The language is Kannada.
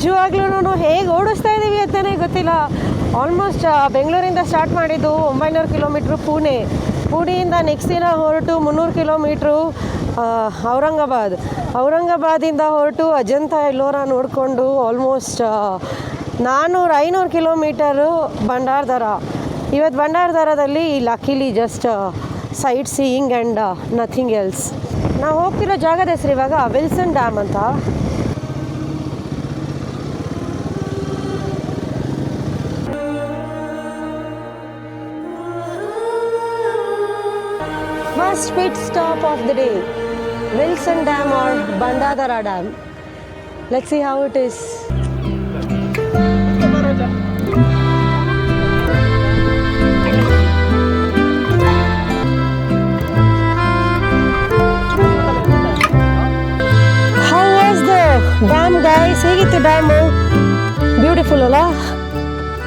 ನಿಜವಾಗ್ಲೂ ಹೇಗೆ ಓಡಿಸ್ತಾ ಇದ್ದೀವಿ ಅಂತಲೇ ಗೊತ್ತಿಲ್ಲ. ಆಲ್ಮೋಸ್ಟ್ ಬೆಂಗಳೂರಿಂದ ಸ್ಟಾರ್ಟ್ ಮಾಡಿದ್ದು 900 ಕಿಲೋಮೀಟ್ರು ಪುಣೆಯಿಂದ ನೆಕ್ಸ್ಟ್ ದಿನ ಹೊರಟು 300 ಕಿಲೋಮೀಟ್ರು ಔರಂಗಾಬಾದಿಂದ ಹೊರಟು ಅಜಂತಾ ಎಲ್ಲೋರ ನೋಡಿಕೊಂಡು ಆಲ್ಮೋಸ್ಟ್ 400-500 ಕಿಲೋಮೀಟರು ಭಂಡಾರದರ. ಇವತ್ತು ಭಂಡಾರದರದಲ್ಲಿ luckily just sight seeing and nothing else. ನಾವು ಹೋಗ್ತಿರೋ ಜಾಗದ ಹೆಸರು ಇವಾಗ ವಿಲ್ಸನ್ ಡ್ಯಾಮ್ ಅಂತ. First pit stop of the day, Wilson Dam or Bandadara Dam. Let's see how it is. How was the dam, guys? ಹೇಗಿತ್ತು ಡ್ಯಾಮು? ಬ್ಯೂಟಿಫುಲ್ ಅಲ್ಲ?